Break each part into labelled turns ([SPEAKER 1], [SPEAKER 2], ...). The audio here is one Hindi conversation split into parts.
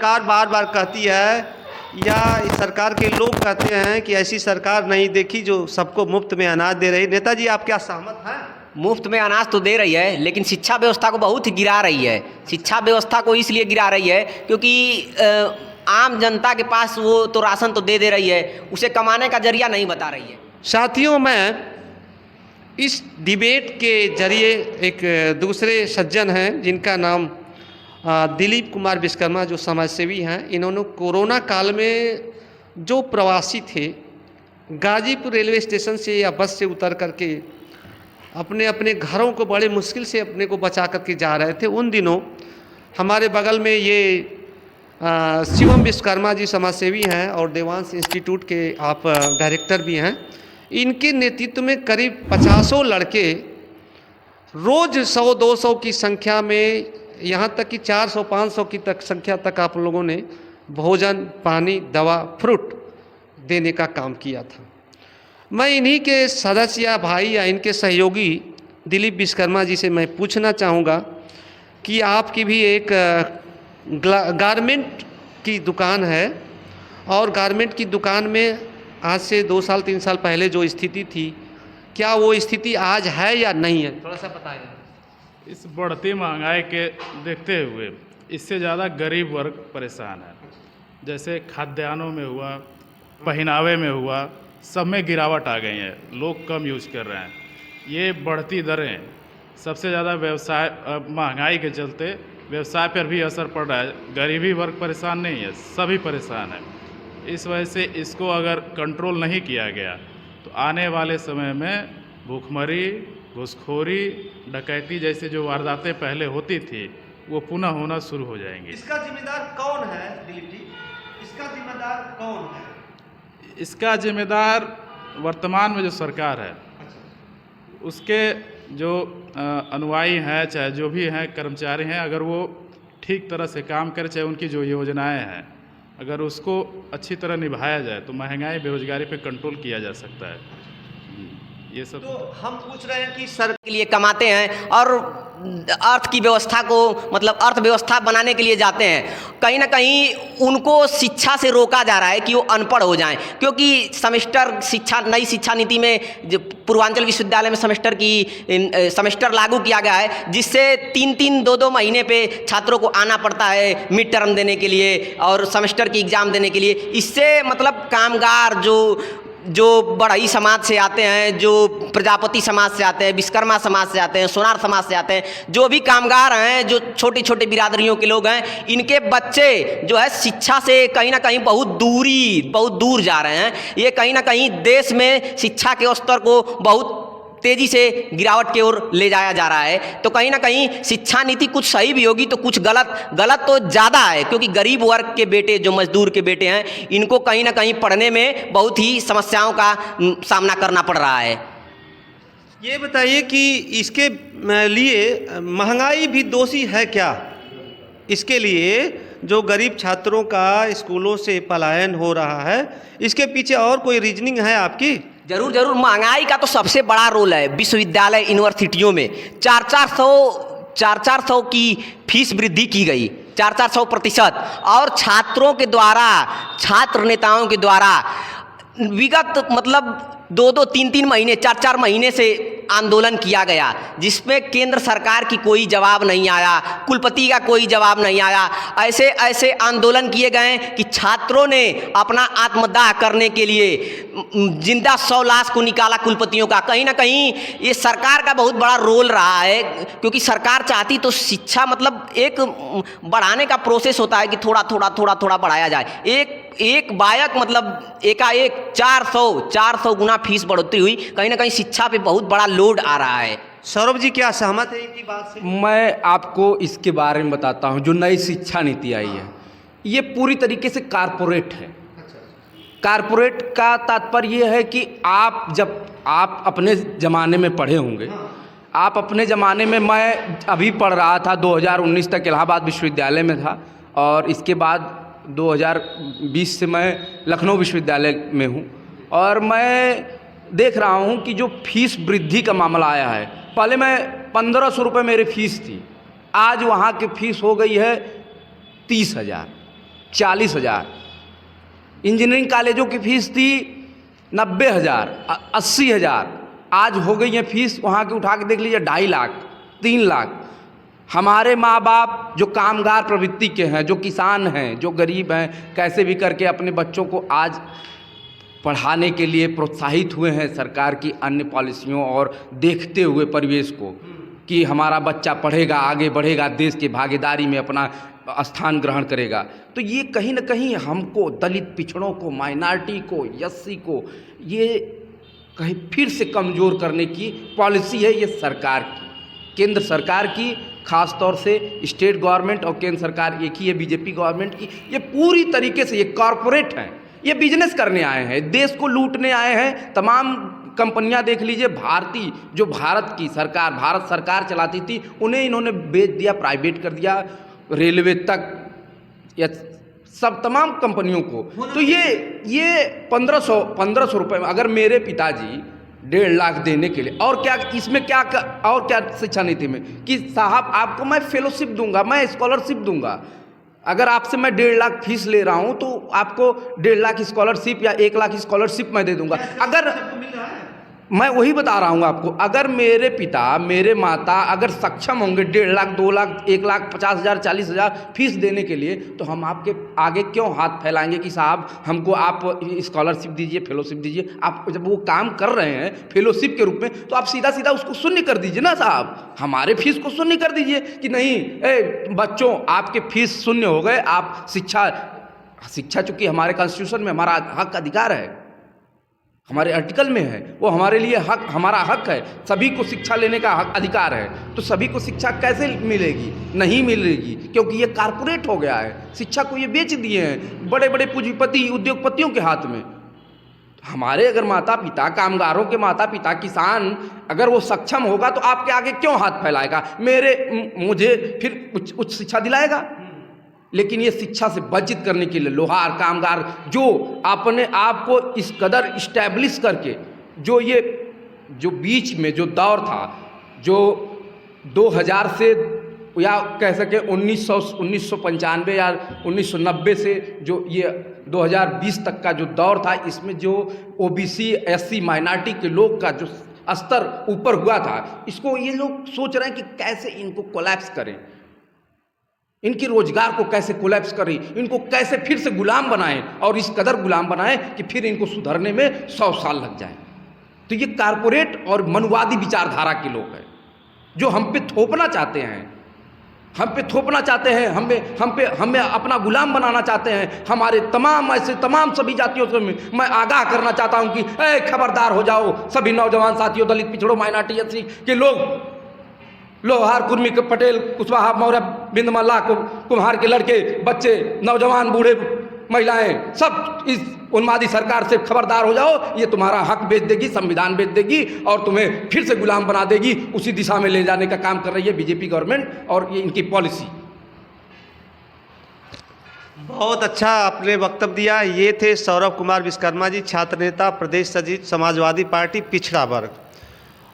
[SPEAKER 1] सरकार बार बार कहती है या इस सरकार के लोग कहते हैं कि ऐसी सरकार नहीं देखी जो सबको मुफ्त में अनाज दे रही। नेताजी, आप क्या सहमत हैं?
[SPEAKER 2] मुफ्त में अनाज तो दे रही है, लेकिन शिक्षा व्यवस्था को बहुत ही गिरा रही है। शिक्षा व्यवस्था को इसलिए गिरा रही है क्योंकि आम जनता के पास वो तो राशन तो दे रही है, उसे कमाने का जरिया नहीं बता रही है।
[SPEAKER 1] साथियों, मैं इस डिबेट के जरिए एक दूसरे सज्जन हैं जिनका नाम दिलीप कुमार विश्वकर्मा, जो समाजसेवी हैं। इन्होंने कोरोना काल में जो प्रवासी थे, गाजीपुर रेलवे स्टेशन से या बस से उतर करके अपने अपने घरों को बड़े मुश्किल से अपने को बचा करके जा रहे थे, उन दिनों हमारे बगल में ये शिवम विश्वकर्मा जी समाजसेवी हैं और देवांश इंस्टीट्यूट के आप डायरेक्टर भी हैं। इनके नेतृत्व में करीब 50 लड़के रोज़ 100-200 की संख्या में, यहाँ तक कि 400-500 की तक संख्या तक आप लोगों ने भोजन, पानी, दवा, फ्रूट देने का काम किया था। मैं इन्हीं के सदस्य या भाई या इनके सहयोगी दिलीप विश्वकर्मा जी से मैं पूछना चाहूँगा कि आपकी भी एक गारमेंट की दुकान है और गारमेंट की दुकान में आज से 2 साल 3 साल पहले जो स्थिति थी, क्या वो स्थिति आज है या नहीं है? थोड़ा सा बताएं।
[SPEAKER 3] इस बढ़ती महंगाई के देखते हुए इससे ज़्यादा गरीब वर्ग परेशान है। जैसे खाद्यान्नों में हुआ, पहनावे में हुआ, सब में गिरावट आ गई है, लोग कम यूज कर रहे हैं। ये बढ़ती दरें सबसे ज़्यादा व्यवसाय, महंगाई के चलते व्यवसाय पर भी असर पड़ रहा है। गरीबी वर्ग परेशान नहीं है, सभी परेशान है। इस वजह से इसको अगर कंट्रोल नहीं किया गया तो आने वाले समय में भूखमरी, घूसखोरी, डकैती जैसे जो वारदातें पहले होती थी वो पुनः होना शुरू हो जाएंगी।
[SPEAKER 1] इसका जिम्मेदार कौन है दिलीप जी? इसका जिम्मेदार कौन है?
[SPEAKER 3] इसका जिम्मेदार वर्तमान में जो सरकार है, उसके जो अनुयायी हैं, चाहे जो भी हैं कर्मचारी हैं, अगर वो ठीक तरह से काम करें, चाहे उनकी जो योजनाएं हैं अगर उसको अच्छी तरह निभाया जाए तो महंगाई, बेरोजगारी पे कंट्रोल किया जा सकता है। ये सब
[SPEAKER 1] तो हम पूछ रहे हैं कि सरकार
[SPEAKER 2] के लिए कमाते हैं और अर्थ की व्यवस्था को, मतलब अर्थव्यवस्था बनाने के लिए जाते हैं। कहीं ना कहीं उनको शिक्षा से रोका जा रहा है कि वो अनपढ़ हो जाएं, क्योंकि सेमेस्टर शिक्षा, नई शिक्षा नीति में जो पूर्वांचल विश्वविद्यालय में सेमेस्टर लागू किया गया है, जिससे 3-3, 2-2 महीने पे छात्रों को आना पड़ता है मिड टर्म देने के लिए और सेमेस्टर की एग्ज़ाम देने के लिए। इससे मतलब कामगार जो बढ़ई समाज से आते हैं, जो प्रजापति समाज से आते हैं, विश्वकर्मा समाज से आते हैं, सोनार समाज से आते हैं, जो भी कामगार हैं, जो छोटी छोटी बिरादरियों के लोग हैं, इनके बच्चे जो है शिक्षा से कहीं ना कहीं बहुत दूर जा रहे हैं। ये कहीं ना कहीं देश में शिक्षा के स्तर को बहुत तेजी से गिरावट की ओर ले जाया जा रहा है। तो कहीं ना कहीं शिक्षा नीति कुछ सही भी होगी तो कुछ गलत तो ज़्यादा है, क्योंकि गरीब वर्ग के बेटे, जो मजदूर के बेटे हैं, इनको कहीं ना कहीं पढ़ने में बहुत ही समस्याओं का सामना करना पड़ रहा है।
[SPEAKER 1] ये बताइए कि इसके लिए महंगाई भी दोषी है क्या? इसके लिए जो गरीब छात्रों का स्कूलों से पलायन हो रहा है, इसके पीछे और कोई रीजनिंग है आपकी?
[SPEAKER 2] जरूर महंगाई का तो सबसे बड़ा रोल है। विश्वविद्यालय, यूनिवर्सिटियों में 400 की फीस वृद्धि की गई, 400%। और छात्रों के द्वारा, छात्र नेताओं के द्वारा विगत मतलब 2-2, 3-3 महीने, 4-4 महीने से आंदोलन किया गया, जिसमें केंद्र सरकार की कोई जवाब नहीं आया, कुलपति का कोई जवाब नहीं आया। ऐसे आंदोलन किए गए कि छात्रों ने अपना आत्मदाह करने के लिए जिंदा 100 लाश को निकाला कुलपतियों का। कहीं ना कहीं ये सरकार का बहुत बड़ा रोल रहा है, क्योंकि सरकार चाहती तो शिक्षा मतलब एक बढ़ाने का प्रोसेस होता है कि थोड़ा बढ़ाया जाए। एक बायक मतलब एकाएक 400 गुना फीस बढ़ोतरी हुई, कहीं ना कहीं शिक्षा पे बहुत बड़ा लोड आ रहा है।
[SPEAKER 1] सौरभ जी, क्या सहमत है इनकी बात से?
[SPEAKER 4] मैं आपको इसके बारे में बताता हूँ। जो नई शिक्षा नीति आई है, ये पूरी तरीके से कारपोरेट है। कारपोरेट का तात्पर्य ये है कि आप अपने ज़माने में पढ़े होंगे, आप अपने ज़माने में, मैं अभी पढ़ रहा था 2019 तक इलाहाबाद विश्वविद्यालय में था, और इसके बाद 2020 से मैं लखनऊ विश्वविद्यालय में हूँ। और मैं देख रहा हूँ कि जो फीस वृद्धि का मामला आया है, पहले मैं 1500 रुपये मेरी फ़ीस थी, आज वहाँ की फ़ीस हो गई है 30,000। 40,000। इंजीनियरिंग कॉलेजों की फ़ीस थी 90,000, 80,000। आज हो गई है फ़ीस वहाँ की उठा के देख लीजिए 2.5 लाख, 3 लाख। हमारे माँ बाप जो कामगार प्रवृत्ति के हैं, जो किसान हैं, जो गरीब हैं, कैसे भी करके अपने बच्चों को आज पढ़ाने के लिए प्रोत्साहित हुए हैं सरकार की अन्य पॉलिसियों और देखते हुए परिवेश को कि हमारा बच्चा पढ़ेगा, आगे बढ़ेगा, देश की भागीदारी में अपना स्थान ग्रहण करेगा। तो ये कहीं ना कहीं हमको, दलित पिछड़ों को, माइनॉरिटी को, एससी को, ये कहीं फिर से कमज़ोर करने की पॉलिसी है ये सरकार की, केंद्र सरकार की, ख़ास तौर से स्टेट गवर्नमेंट और केंद्र सरकार एक ही है, बीजेपी गवर्नमेंट की। ये पूरी तरीके से ये कॉरपोरेट हैं, ये बिजनेस करने आए हैं, देश को लूटने आए हैं। तमाम कंपनियां देख लीजिए, भारतीय जो भारत की सरकार, भारत सरकार चलाती थी, उन्हें इन्होंने बेच दिया, प्राइवेट कर दिया, रेलवे तक, या सब तमाम कंपनियों को। तो ये 1500 रुपये में अगर मेरे पिताजी 1.5 लाख देने के लिए, और क्या इसमें क्या और क्या शिक्षा नीति में कि साहब आपको मैं फेलोशिप दूंगा, मैं स्कॉलरशिप दूंगा। अगर आपसे मैं 1.5 लाख फीस ले रहा हूं तो आपको 1.5 लाख स्कॉलरशिप या 1 लाख स्कॉलरशिप मैं दे दूंगा। अगर मैं वही बता रहा हूँ आपको, अगर मेरे पिता, मेरे माता अगर सक्षम होंगे 1.5 लाख, 2 लाख, 1 लाख 50,000, 40,000 फीस देने के लिए, तो हम आपके आगे क्यों हाथ फैलाएंगे कि साहब हमको आप स्कॉलरशिप दीजिए, फेलोशिप दीजिए। आप जब वो काम कर रहे हैं फेलोशिप के रूप में, तो आप सीधा सीधा उसको शून्य कर दीजिए ना साहब, हमारे फीस को शून्य कर दीजिए कि नहीं बच्चों आपके फीस शून्य हो गए। आप शिक्षा चूँकि हमारे कॉन्स्टिट्यूशन में हमारा हक अधिकार है, हमारे आर्टिकल में है, वो हमारे लिए हक, हमारा हक है, सभी को शिक्षा लेने का हक अधिकार है। तो सभी को शिक्षा कैसे मिलेगी? नहीं मिलेगी, क्योंकि ये कारपोरेट हो गया है। शिक्षा को ये बेच दिए हैं बड़े बड़े पूंजीपति, उद्योगपतियों के हाथ में। हमारे अगर माता पिता, कामगारों के माता पिता, किसान अगर वो सक्षम होगा तो आपके आगे क्यों हाथ फैलाएगा, मुझे फिर उच्च शिक्षा दिलाएगा। लेकिन ये शिक्षा से वंचित करने के लिए लोहार, कामगार जो अपने आप को इस कदर इस्टेब्लिश करके, जो बीच में जो दौर था, जो 2000 से या कह सके 1995 या 1990 से जो ये 2020 तक का जो दौर था, इसमें जो ओबीसी, एससी, माइनॉरिटी के लोग का जो स्तर ऊपर हुआ था, इसको ये लोग सोच रहे हैं कि कैसे इनको कोलैप्स करें, इनकी रोजगार को कैसे कोलैप्स करें, इनको कैसे फिर से गुलाम बनाएं, और इस कदर गुलाम बनाएं कि फिर इनको सुधरने में 100 साल लग जाए। तो ये कारपोरेट और मनुवादी विचारधारा के लोग हैं जो हम पे थोपना चाहते हैं, हमें अपना गुलाम बनाना चाहते हैं। हमारे तमाम सभी जातियों से मैं आगाह करना चाहता हूं कि खबरदार हो जाओ सभी नौजवान साथियों, दलित पिछड़ों, माइनॉरिटी, एससी के लोग, लोहार, कुर्मी के, पटेल, कुशवाहा, मौर्य, बिंदमल्ला, कुम्हार के लड़के, बच्चे, नौजवान, बूढ़े, महिलाएं, सब इस उन्मादी सरकार से खबरदार हो जाओ। ये तुम्हारा हक बेच देगी, संविधान बेच देगी और तुम्हें फिर से गुलाम बना देगी। उसी दिशा में ले जाने का काम कर रही है बीजेपी गवर्नमेंट और ये इनकी पॉलिसी।
[SPEAKER 1] बहुत अच्छा आपने वक्तव्य दिया। ये थे सौरभ कुमार विश्वकर्मा जी, छात्र नेता, प्रदेश सचिव, समाजवादी पार्टी, पिछड़ा वर्ग।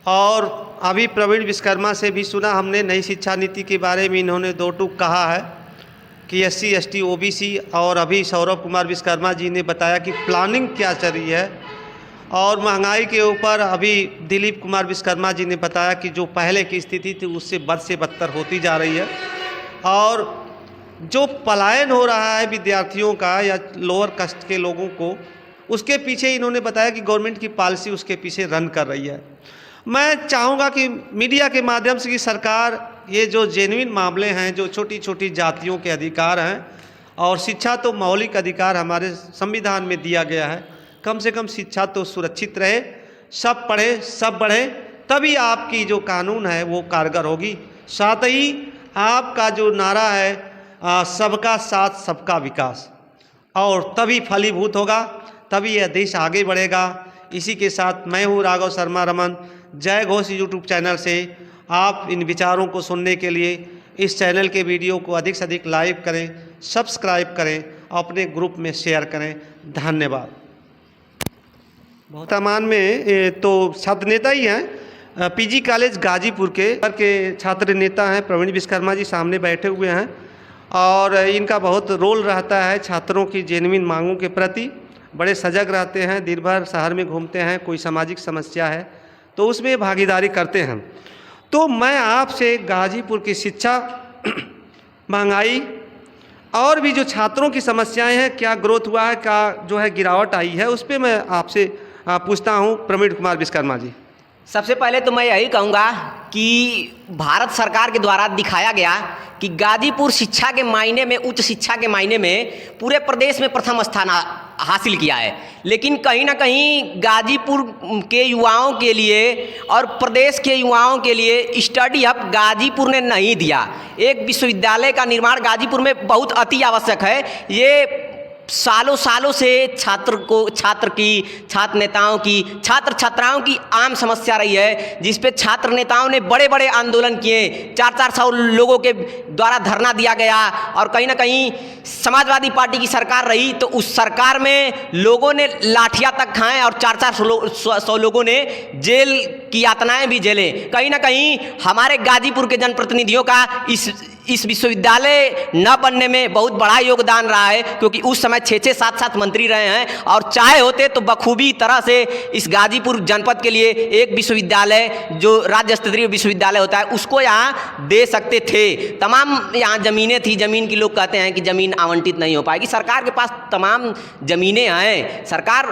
[SPEAKER 1] और अभी प्रवीण विश्वकर्मा से भी सुना हमने नई शिक्षा नीति के बारे में, इन्होंने 2 टूक कहा है कि एससी, एसटी, ओबीसी, और अभी सौरभ कुमार विश्वकर्मा जी ने बताया कि प्लानिंग क्या चल रही है। और महंगाई के ऊपर अभी दिलीप कुमार विश्वकर्मा जी ने बताया कि जो पहले की स्थिति थी उससे बद से बदतर होती जा रही है, और जो पलायन हो रहा है विद्यार्थियों का या लोअर कास्ट के लोगों को, उसके पीछे इन्होंने बताया कि गवर्नमेंट की पॉलिसी उसके पीछे रन कर रही है। मैं चाहूँगा कि मीडिया के माध्यम से कि सरकार ये जो जेन्युइन मामले हैं, जो छोटी छोटी जातियों के अधिकार हैं, और शिक्षा तो मौलिक अधिकार हमारे संविधान में दिया गया है, कम से कम शिक्षा तो सुरक्षित रहे, सब पढ़े सब बढ़े, तभी आपकी जो कानून है वो कारगर होगी। साथ ही आपका जो नारा है सबका साथ सबका विकास, और तभी फलीभूत होगा, तभी यह देश आगे बढ़ेगा। इसी के साथ मैं हूँ राघव शर्मा रमन। जय घोष यूट्यूब चैनल से आप इन विचारों को सुनने के लिए इस चैनल के वीडियो को अधिक से अधिक लाइक करें, सब्सक्राइब करें, अपने ग्रुप में शेयर करें। धन्यवाद। वर्तमान में तो छात्र नेता ही हैं, पीजी कॉलेज गाजीपुर के छात्र नेता हैं प्रवीण विश्वकर्मा जी सामने बैठे हुए हैं, और इनका बहुत रोल रहता है छात्रों की जेन्युइन मांगों के प्रति। बड़े सजग रहते हैं, दिन भर शहर में घूमते हैं, कोई सामाजिक समस्या है तो उसमें भागीदारी करते हैं। तो मैं आपसे गाजीपुर की शिक्षा, महंगाई और भी जो छात्रों की समस्याएं हैं, क्या ग्रोथ हुआ है, क्या जो है गिरावट आई है, उस पर मैं आपसे पूछता हूं प्रवीण कुमार विश्वकर्मा जी।
[SPEAKER 2] सबसे पहले तो मैं यही कहूँगा कि भारत सरकार के द्वारा दिखाया गया कि गाजीपुर शिक्षा के मायने में, उच्च शिक्षा के मायने में पूरे प्रदेश में प्रथम स्थान हासिल किया है। लेकिन कहीं ना कहीं गाजीपुर के युवाओं के लिए और प्रदेश के युवाओं के लिए स्टडी हब गाजीपुर ने नहीं दिया। एक विश्वविद्यालय का निर्माण गाजीपुर में बहुत अति आवश्यक है। ये सालों सालों से छात्र नेताओं की, छात्र छात्राओं की आम समस्या रही है, जिस पे छात्र नेताओं ने बड़े बड़े आंदोलन किए। 400 लोगों के द्वारा धरना दिया गया और कहीं ना कहीं समाजवादी पार्टी की सरकार रही तो उस सरकार में लोगों ने लाठियां तक खाएं और 400 लोगों ने जेल की यातनाएं भी झेले। कहीं ना कहीं हमारे गाजीपुर के जनप्रतिनिधियों का इस विश्वविद्यालय न बनने में बहुत बड़ा योगदान रहा है, क्योंकि उस समय 6-6, 7-7 मंत्री रहे हैं और चाहे होते तो बखूबी तरह से इस गाजीपुर जनपद के लिए एक विश्वविद्यालय, जो राज्य स्तरीय विश्वविद्यालय होता है, उसको यहाँ दे सकते थे। तमाम यहाँ ज़मीनें थी, ज़मीन की लोग कहते हैं कि ज़मीन आवंटित नहीं हो पाएगी। सरकार के पास तमाम ज़मीनें हैं, सरकार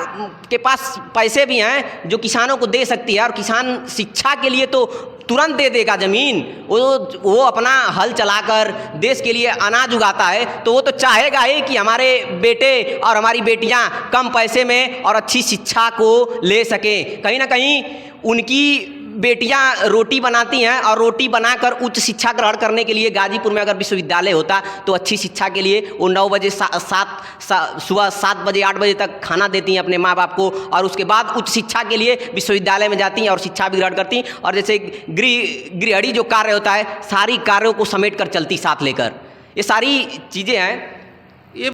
[SPEAKER 2] के पास पैसे भी हैं जो किसानों को दे सकती है और किसान शिक्षा के लिए तो तुरंत दे देगा ज़मीन। वो अपना हल चलाकर देश के लिए अनाज उगाता है तो वो तो चाहेगा ही कि हमारे बेटे और हमारी बेटियां कम पैसे में और अच्छी शिक्षा को ले सकें। कहीं ना कहीं उनकी बेटियां रोटी बनाती हैं और रोटी बनाकर उच्च शिक्षा ग्रहण करने के लिए गाजीपुर में अगर विश्वविद्यालय होता तो अच्छी शिक्षा के लिए वो 9 बजे सुबह 7 बजे 8 बजे तक खाना देती हैं अपने माँ बाप को और उसके बाद उच्च शिक्षा के लिए विश्वविद्यालय में जाती हैं और शिक्षा भी ग्रहण करती हैं। और जैसे गृहिणी जो कार्य होता है, सारी कार्यों को समेट कर चलती साथ लेकर। ये सारी चीज़ें हैं